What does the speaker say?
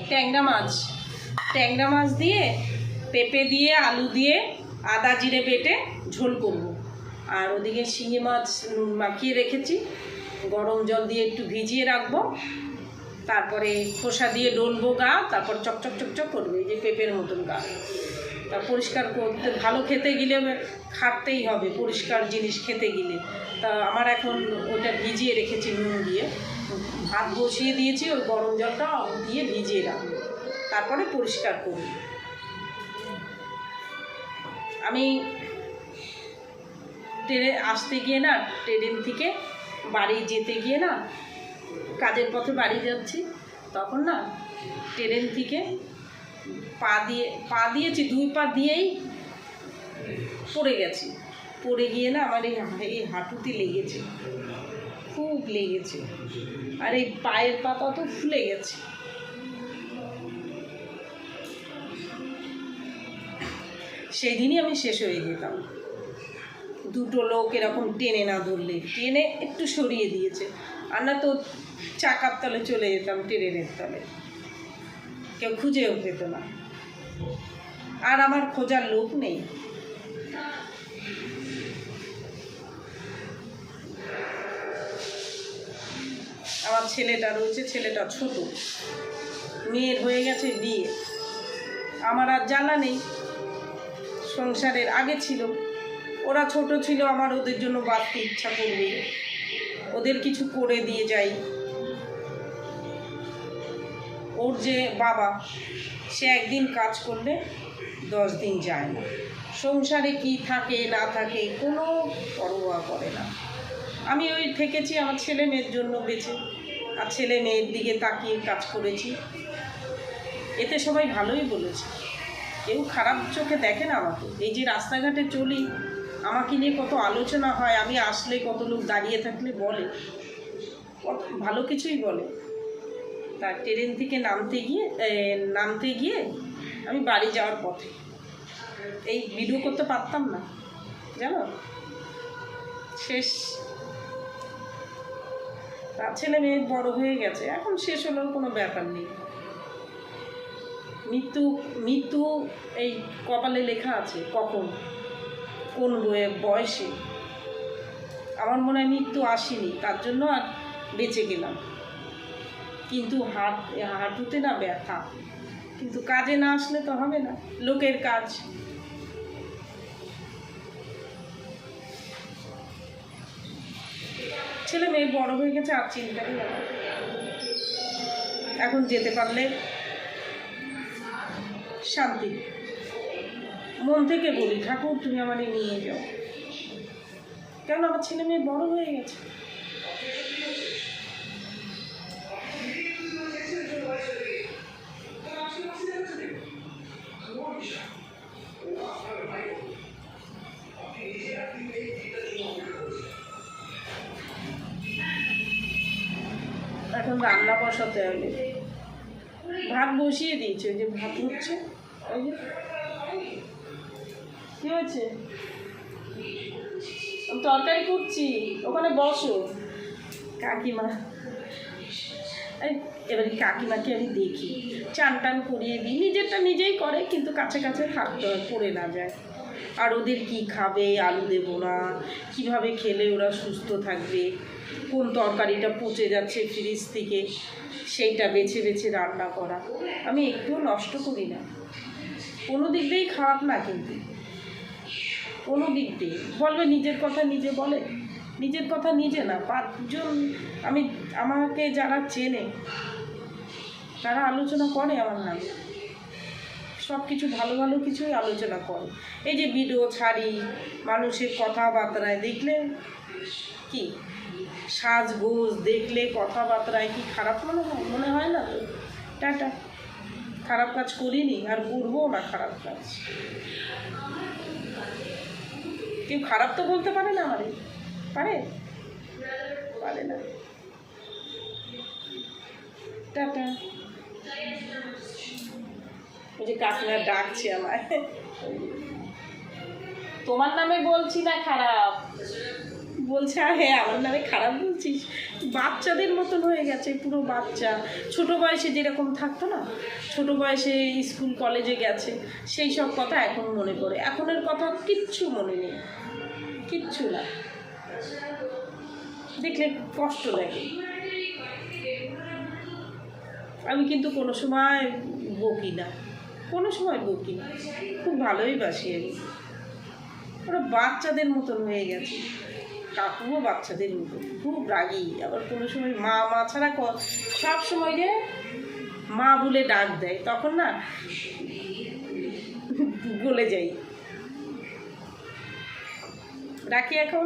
ট্যাংরা মাছ দিয়ে পেঁপে দিয়ে আলু দিয়ে আদা জিরে বেটে ঝোল করব। আর ওদিকে শিঙি মাছ নুন মাখিয়ে রেখেছি, গরম জল দিয়ে একটু ভিজিয়ে রাখবো, তারপরে খোসা দিয়ে ডলবো গা, তারপর চকচক চকচক করবে, এই যে পেঁপের মতন গা। তা পরিষ্কার করতে ভালো খেতে গেলে খাটতেই হবে, পরিষ্কার জিনিস খেতে গেলে। তা আমার এখন ওটা ভিজিয়ে রেখেছি নুন দিয়ে, ভাত বসিয়ে দিয়েছি, ওই গরম জলটা দিয়ে ভিজিয়ে রাখবো, তারপরে পরিষ্কার করব। আমি ট্রেনে আসতে গিয়ে না, ট্রেন থেকে বাড়ি যেতে গিয়ে না, কাজের পথে বাড়ি যাচ্ছি, তখন না ট্রেন থেকে পা দিয়েছি, 2 পা দিয়েই পড়ে গেছি। পড়ে গিয়ে না আমার এই হাঁটুতে লেগেছে, খুব লেগেছে, আর এই পায়ের পাতা তো ফুলে গেছে। সেদিনই আমি শেষ হয়ে যেতাম। 2টো লোক এরকম টেনে না ধরলে, টেনে একটু সরিয়ে দিয়েছে, আর না তো চাকার তলে চলে যেতাম, ট্রেনের তলে, কেউ খুঁজেও পেত না, আর আমার খোঁজার লোক নেই। আমার ছেলেটা রয়েছে, ছেলেটা ছোট, মেয়ের হয়ে গেছে বিয়ে, আমার আর জ্বালা নেই, সংসারের আগে ছিল, ওরা ছোট ছিল, আমার ওদের জন্য বাঁচতে ইচ্ছা করবে, ওদের কিছু করে দিয়ে যাই। ওর যে বাবা, সে একদিন কাজ করলে 10 দিন যায় না, সংসারে কি থাকে না থাকে কোনো পরোয়া করে না। আমি ওই থেকেছি আমার ছেলে মেয়ের জন্য বেঁচে, আর ছেলে মেয়ের দিকে তাকিয়ে কাজ করেছি, এতে সবাই ভালোই বলেছে, কেউ খারাপ চোখে দেখে না আমাকে। এই যে রাস্তাঘাটে চলি, আমাকে নিয়ে কত আলোচনা হয়, আমি আসলে কত লোক দাঁড়িয়ে থাকলে বলে, কত ভালো কিছুই বলে। তা ট্রেন থেকে নামতে গিয়ে আমি বাড়ি যাওয়ার পথে এই ভিডিও করতে পারতাম না, জানো, শেষ। তার ছেলে মেয়ে বড় হয়ে গেছে, এখন শেষ হলেও কোনো ব্যাপার নেই। মৃত্যু এই কপালে লেখা আছে, কখন কোন বয়সে। আমার মনে হয় মৃত্যু আসেনি, তার জন্য আর বেঁচে গেলাম। কিন্তু হাঁটুতে না ব্যথা, কিন্তু কাজে না আসলে তো হবে না, লোকের কাজ। ছেলে মেয়ে বড় হয়ে গেছে, আর চিন্তা নেই। এখন যেতে পারলে শান্তি। মন থেকে বলি, ঠাকুর তুমি আমাকে নিয়ে যাও, কেন আমার ছেলে মেয়ে বড় হয়ে গেছে। এখন রান্না বসাতে হবে, ভাত বসিয়ে দিয়েছে, ওই যে ভাত হচ্ছে, ওই যে কি হয়েছে, তরকারি করছি, ওখানে বসো। কাকিমা, এবারে কাকিমাকে আমি দেখি, চান টান করিয়ে দিই, নিজেরটা নিজেই করে, কিন্তু কাছে কাছে থাকতে হয়, পড়ে না যায়। আর ওদের কি খাবে, আলু দেবো না, কীভাবে খেলে ওরা সুস্থ থাকবে, কোন তরকারিটা পচে যাচ্ছে ফ্রিজ থেকে, সেইটা বেছে বেছে রান্না করা। আমি একটুও নষ্ট করি না, কোনো দিক দিয়েই খারাপ না, কিন্তু কোনো দিক দিয়ে বলবে নিজের কথা নিজে বলে, নিজের কথা নিজে না, 5 জন আমাকে যারা চেনে তারা আলোচনা করে আমার নামে, সব কিছু ভালো ভালো কিছুই আলোচনা করে। এই যে ভিডিও ছাড়ি, মানুষের কথাবার্তায় দেখলে কি, সাজগোজ দেখলে কথাবার্তায় কি খারাপ মনে হয় না তো। টাটা, খারাপ কাজ করিনি, আর করবো না খারাপ কাজ। কেউ খারাপ তো বলতে পারে না আমারে, পারে না। টাটা। ওই যে কাকিমা ডাকছে আমায়, তোমার নামে বলছি না খারাপ, বলছে আর হ্যাঁ আমার নামে খারাপ বলছিস, বাচ্চাদের মতন হয়ে গেছে, পুরো বাচ্চা। ছোট বয়সে যেরকম থাকতো না, ছোট বয়সে স্কুল কলেজে গেছে, সেই সব কথা এখন মনে পড়ে। এখনের কথা কিচ্ছু মনে নেই, কিচ্ছু না, দেখলে কষ্ট লাগে। আমি কিন্তু কোনো সময় বকি না, কোনো সময় বকি না, খুব ভালোই বাসি আমি। ওরা বাচ্চাদের মতন হয়ে গেছে, কাকুও বাচ্চাদের মতন, খুব রাগী। আবার কোনো সময় মা মা ছাড়া সব সময় রে মা বলে ডাক দেয়, তখন না বলে যাই। রাখি এখন।